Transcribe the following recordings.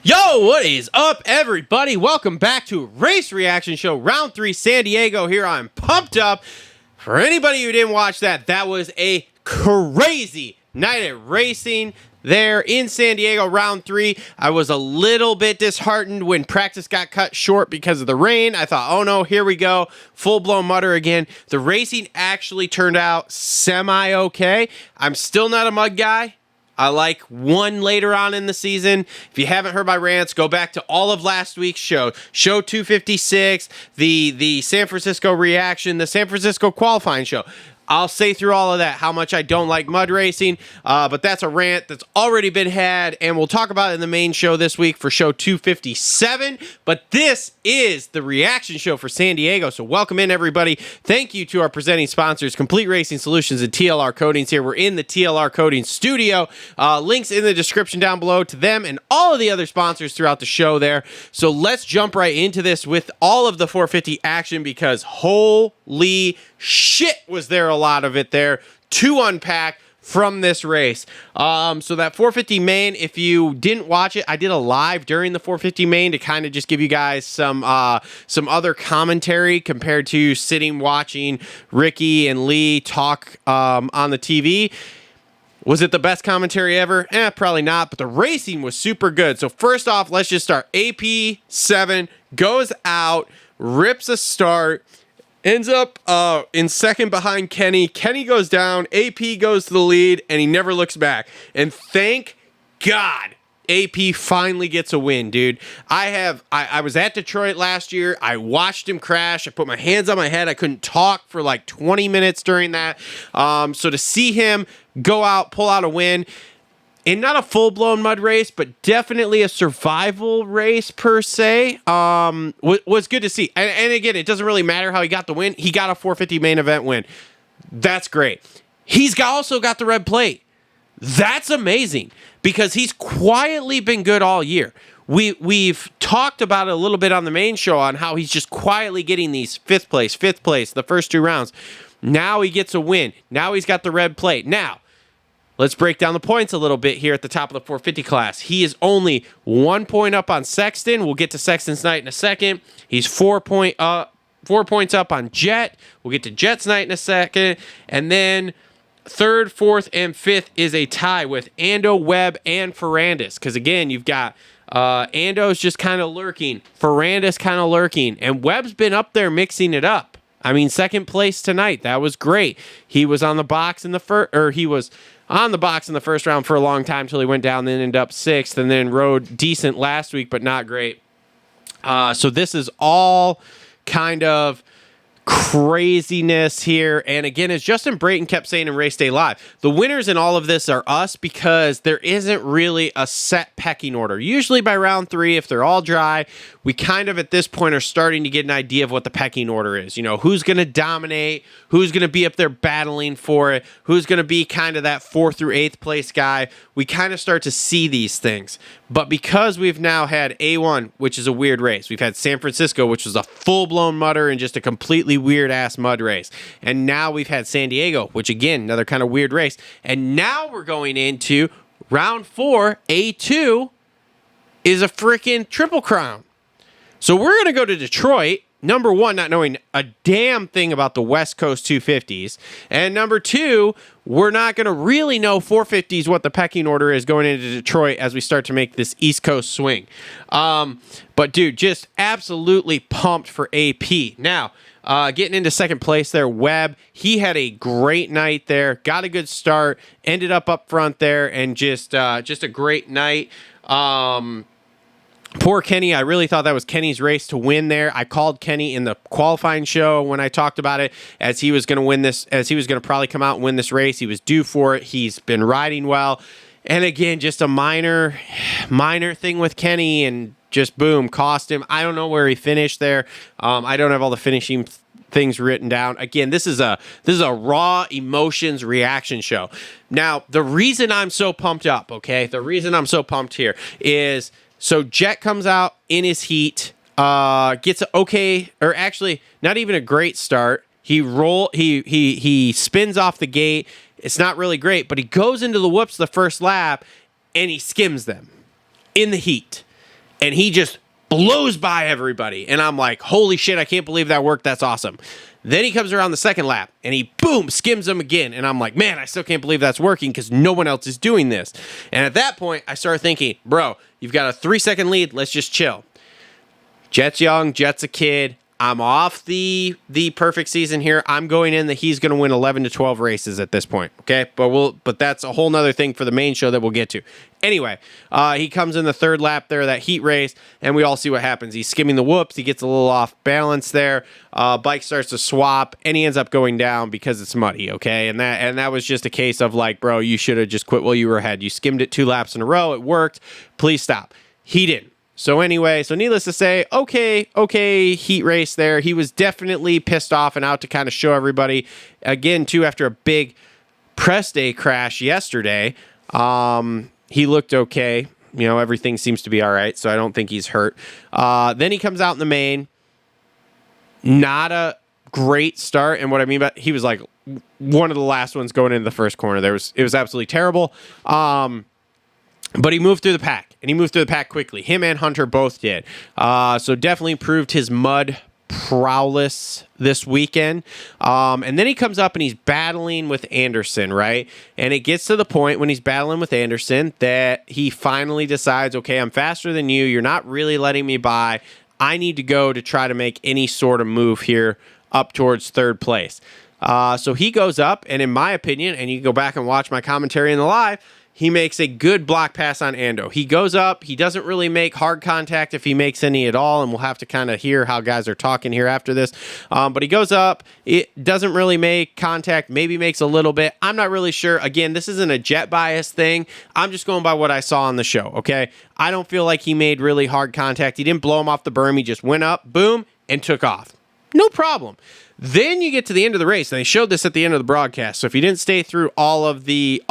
Yo, what is up, everybody? Welcome back to Race Reaction Show, Round 3, San Diego. Here I'm pumped up. For anybody who didn't watch that, that was a crazy night at racing there in San Diego, Round 3. I was a little bit disheartened when practice got cut short because of the rain. I thought, oh no, here we go, full-blown mutter again. The racing actually turned out semi-okay. I'm still not a mud guy. I like one later on in the season. If you haven't heard my rants, go back to all of last week's show. Show 256, the San Francisco reaction, the San Francisco qualifying show. I'll say through all of that how much I don't like mud racing, but that's a rant that's already been had, and we'll talk about it in the main show this week for show 257. But this is the reaction show for San Diego, so welcome in, everybody. Thank you to our presenting sponsors, Complete Racing Solutions and TLR Coatings here. We're in the TLR Coatings studio. Links in the description down below to them and all of the other sponsors throughout the show there. So let's jump right into this with all of the 450 action, because holy shit was there a lot of it there to unpack from this race. So that 450 main, if you didn't watch it, I did a live during the 450 main to kind of just give you guys some other commentary compared to sitting watching Ricky and Lee talk on the TV. Was it the best commentary ever? Probably not, but the racing was super good. So first off, let's just start. AP7 goes out, rips a start, ends up in second behind Kenny. Kenny goes down, AP goes to the lead, and he never looks back. And thank God AP finally gets a win, dude. I was at Detroit last year. I watched him crash. I put my hands on my head. I couldn't talk for like 20 minutes during that. So to see him go out, pull out a win, in not a full-blown mud race, but definitely a survival race per se, was good to see. And again, it doesn't really matter how he got the win. He got a 450 main event win. That's great. He's also got the red plate. That's amazing, because he's quietly been good all year. We've talked about it a little bit on the main show on how he's just quietly getting these fifth place, the first two rounds. Now he gets a win. Now he's got the red plate. Now, let's break down the points a little bit here at the top of the 450 class. He is only 1 point up on Sexton. We'll get to Sexton's night in a second. He's 4 points up on Jett. We'll get to Jett's night in a second. And then third, fourth, and fifth is a tie with Ando, Webb, and Ferrandis. Because again, you've got Ando's just kind of lurking, Ferrandis kind of lurking, and Webb's been up there mixing it up. I mean, second place tonight. That was great. He was on the box in the first, or he was on the box in the first round for a long time until he went down, then ended up sixth, and then rode decent last week, but not great. So this is all kind of craziness here. And again, as Justin Brayton kept saying in Race Day Live, the winners in all of this are us, because there isn't really a set pecking order. Usually by round 3, if they're all dry, we kind of at this point are starting to get an idea of what the pecking order is. You know, who's going to dominate, who's going to be up there battling for it, who's going to be kind of that 4th through 8th place guy. We kind of start to see these things. But because we've now had A1, which is a weird race, we've had San Francisco, which was a full-blown mudder and just a completely weird-ass mud race, and now we've had San Diego, which again, another kind of weird race, and now we're going into round 4, A2 is a freaking Triple Crown. So we're going to go to Detroit, number 1, not knowing a damn thing about the West Coast 250s. And number 2, we're not going to really know 450s what the pecking order is going into Detroit as we start to make this East Coast swing. But dude, just absolutely pumped for AP. Now, getting into second place there, Webb, he had a great night there, got a good start, ended up front there, and just a great night. Poor Kenny. I really thought that was Kenny's race to win there. I called Kenny in the qualifying show when I talked about it as he was going to win this, as he was going to probably come out and win this race. He was due for it. He's been riding well. And again, just a minor thing with Kenny, and just boom, cost him. I don't know where he finished there. I don't have all the finishing things written down. Again, this is a raw emotions reaction show. Now, the reason I'm so pumped up, okay? The reason I'm so pumped here is, so Jett comes out in his heat, gets or actually not even a great start. He spins off the gate. It's not really great, but he goes into the whoops the first lap, and he skims them in the heat. and he just blows by everybody. And I'm like, holy shit, I can't believe that worked. That's awesome. Then he comes around the second lap and he, boom, skims him again. And I'm like, man, I still can't believe that's working because no one else is doing this. And at that point, I started thinking, bro, you've got a 3-second lead. Let's just chill. Jett's young. Jett's a kid. I'm off the perfect season here. I'm going in that he's going to win 11 to 12 races at this point. Okay. But that's a whole nother thing for the main show that we'll get to. Anyway, he comes in the third lap there, that heat race, and we all see what happens. He's skimming the whoops. He gets a little off balance there. Bike starts to swap, and he ends up going down because it's muddy, okay? And that was just a case of like, bro, you should have just quit while you were ahead. You skimmed it 2 laps in a row. It worked. Please stop. He didn't. So anyway, needless to say, okay, heat race there. He was definitely pissed off and out to kind of show everybody, again, too, after a big press day crash yesterday. He looked okay. You know, everything seems to be all right, so I don't think he's hurt. Then he comes out in the main. Not a great start, and what I mean by he was like one of the last ones going into the first corner. It was absolutely terrible. But he moved through the pack, and he moved through the pack quickly. Him and Hunter both did. So definitely proved his mud prowess this weekend. And then he comes up and he's battling with Anderson, right? And it gets to the point when he's battling with Anderson that he finally decides, okay, I'm faster than you. You're not really letting me by. I need to go to try to make any sort of move here up towards third place. So he goes up, and in my opinion, and you can go back and watch my commentary in the live, he makes a good block pass on Ando. He goes up. He doesn't really make hard contact if he makes any at all, and we'll have to kind of hear how guys are talking here after this. But he goes up. It doesn't really make contact, maybe makes a little bit. I'm not really sure. Again, this isn't a jet bias thing. I'm just going by what I saw on the show, okay? I don't feel like he made really hard contact. He didn't blow him off the berm. He just went up, boom, and took off. No problem. Then you get to the end of the race, and they showed this at the end of the broadcast. So if you didn't stay through all of the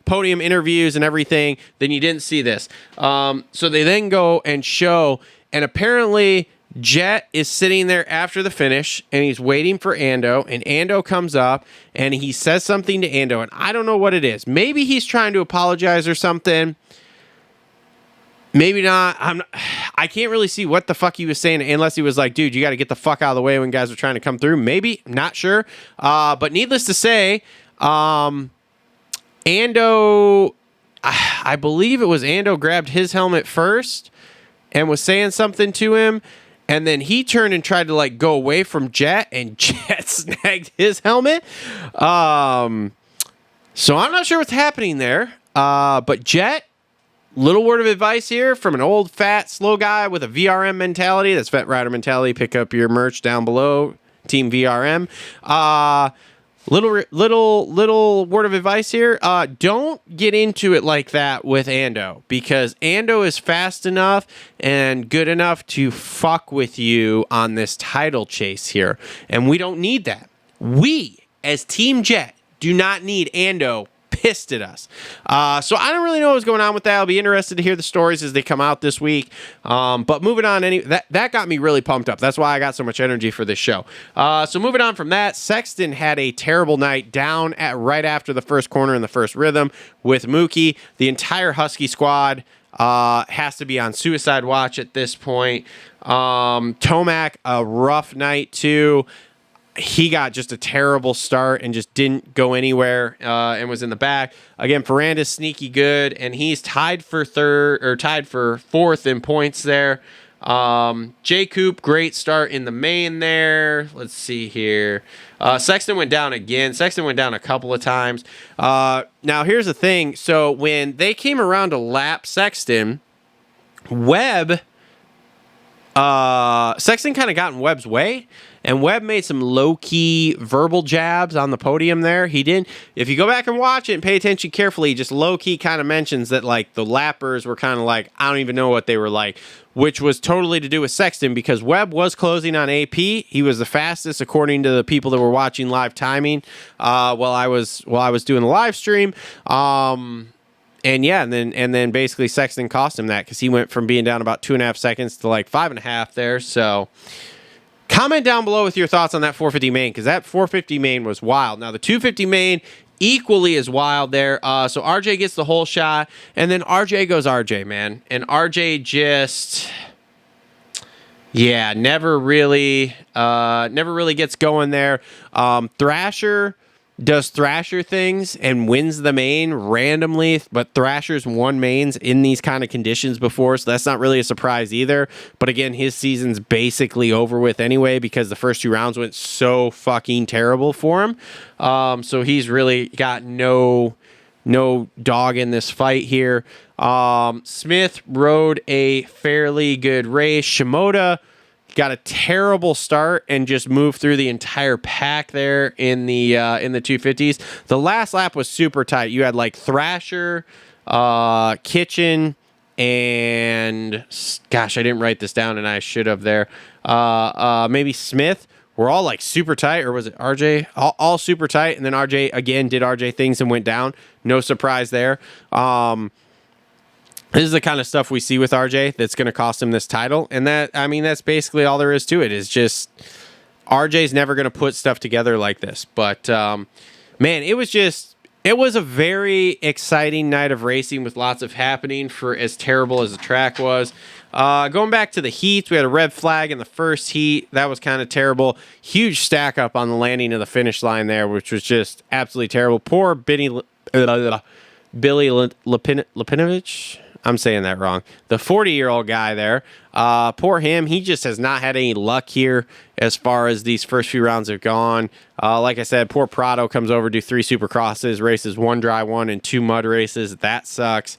podium interviews and everything, then you didn't see this. So they then go and show, and apparently Jett is sitting there after the finish, and he's waiting for Ando, and Ando comes up, and he says something to Ando, and I don't know what it is. Maybe he's trying to apologize or something. Maybe not. I can't really see what the fuck he was saying unless he was like, dude, you got to get the fuck out of the way when guys are trying to come through. Maybe. Not sure. But needless to say, Ando, I believe it was Ando grabbed his helmet first and was saying something to him. And then he turned and tried to like go away from Jett, and Jett snagged his helmet. So I'm not sure what's happening there. But Jett, little word of advice here from an old, fat, slow guy with a VRM mentality. That's Vet Rider mentality. Pick up your merch down below, Team VRM. Little word of advice here. Don't get into it like that with Ando, because Ando is fast enough and good enough to fuck with you on this title chase here, and we don't need that. We, as Team Jett, do not need Ando pissed at us. So I don't really know what's going on with that. I'll be interested to hear the stories as they come out this week. But moving on, that got me really pumped up. That's why I got so much energy for this show. So moving on from that, Sexton had a terrible night down at right after the first corner in the first rhythm with Mookie. The entire Husky squad has to be on suicide watch at this point. Tomac, a rough night too. He got just a terrible start and just didn't go anywhere and was in the back. Again, Ferranda's sneaky good, and he's tied for fourth in points there. J. Coop, great start in the main there. Let's see here. Sexton went down again. Sexton went down a couple of times. Now, here's the thing. So when they came around to lap Sexton, Sexton kind of got in Webb's way, and Webb made some low-key verbal jabs on the podium there. He didn't. If you go back and watch it and pay attention carefully, just low-key kind of mentions that like the lappers were kind of like, I don't even know what they were like, which was totally to do with Sexton because Webb was closing on AP. He was the fastest according to the people that were watching live timing while I was doing the live stream. And then basically Sexton cost him that because he went from being down about 2.5 seconds to like 5.5 there. So comment down below with your thoughts on that 450 main, because that 450 main was wild. Now the 250 main equally as wild there. So RJ gets the whole shot, and then RJ goes RJ, man. And RJ just, yeah, never really gets going there. Thrasher does Thrasher things and wins the main randomly, but Thrasher's won mains in these kind of conditions before, so that's not really a surprise either. But again, his season's basically over with anyway because the first 2 rounds went so fucking terrible for him. So he's really got no dog in this fight here. Smith rode a fairly good race. Shimoda got a terrible start and just moved through the entire pack there in the 250s. The last lap was super tight. You had like Thrasher, Kitchen, and gosh, I didn't write this down and I should have there. Maybe Smith were all like super tight, or was it RJ? All super tight, and then RJ again did RJ things and went down. No surprise there. This is the kind of stuff we see with RJ that's going to cost him this title. And that's basically all there is to it, is just RJ's never going to put stuff together like this. But, man, it was a very exciting night of racing with lots of happening for as terrible as the track was. Going back to the heats, we had a red flag in the first heat. That was kind of terrible. Huge stack up on the landing of the finish line there, which was just absolutely terrible. Poor Billy Lipinovich. I'm saying that wrong. The 40-year-old guy there. Poor him. He just has not had any luck here as far as these first few rounds have gone. Like I said, poor Prado comes over, do 3 Supercrosses, races 1 dry one and 2 mud races. That sucks.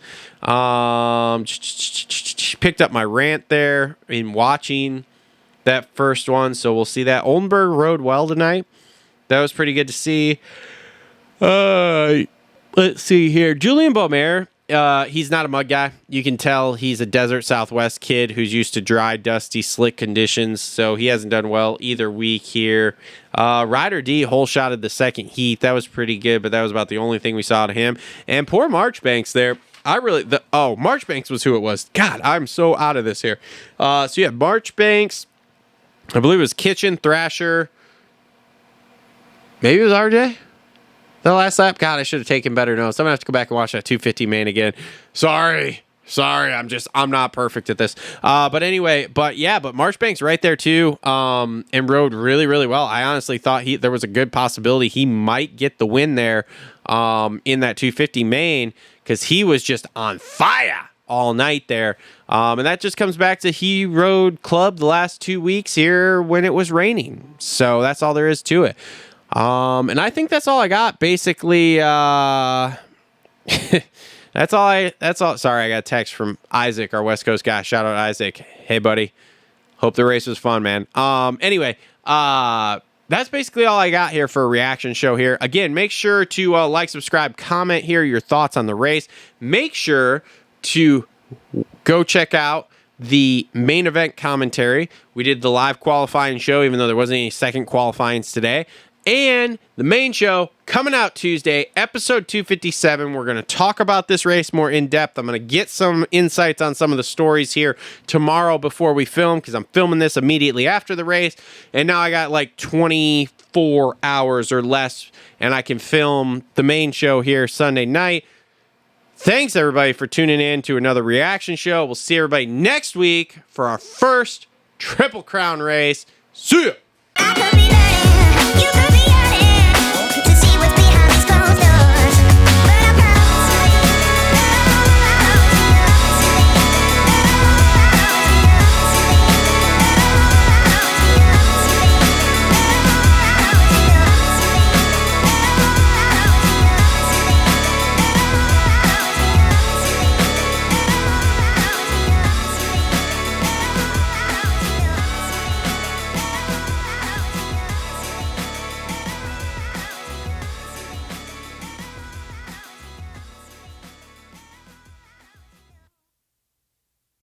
Picked up my rant there in watching that first one, so we'll see that. Oldenburg rode well tonight. That was pretty good to see. Let's see here. Julian Beaumer. He's not a mud guy. You can tell he's a desert Southwest kid who's used to dry, dusty, slick conditions, so he hasn't done well either week here. Ryder D hole-shotted the second heat. That was pretty good, but that was about the only thing we saw out of him. And poor Marchbanks there. Marchbanks was who it was. God, I'm so out of this here. So you have Marchbanks. I believe it was Kitchen, Thrasher. Maybe it was RJ? The last lap? God, I should have taken better notes. I'm going to have to go back and watch that 250 main again. Sorry, I'm not perfect at this. But Marchbanks right there too, and rode really, really well. I honestly thought there was a good possibility he might get the win there in that 250 main, because he was just on fire all night there. And that just comes back to he rode club the last 2 weeks here when it was raining. So that's all there is to it. And I think that's all I got. Basically, that's all. Sorry, I got a text from Isaac, our West Coast guy. Shout out Isaac. Hey, buddy. Hope the race was fun, man. Anyway, that's basically all I got here for a reaction show here. Again, make sure to like, subscribe, comment here your thoughts on the race. Make sure to go check out the main event commentary. We did the live qualifying show, even though there wasn't any second qualifyings today. And the main show coming out Tuesday, episode 257. We're going to talk about this race more in depth. I'm going to get some insights on some of the stories here tomorrow before we film, because I'm filming this immediately after the race. And now I got like 24 hours or less, and I can film the main show here Sunday night. Thanks, everybody, for tuning in to another reaction show. We'll see everybody next week for our first Triple Crown race. See ya!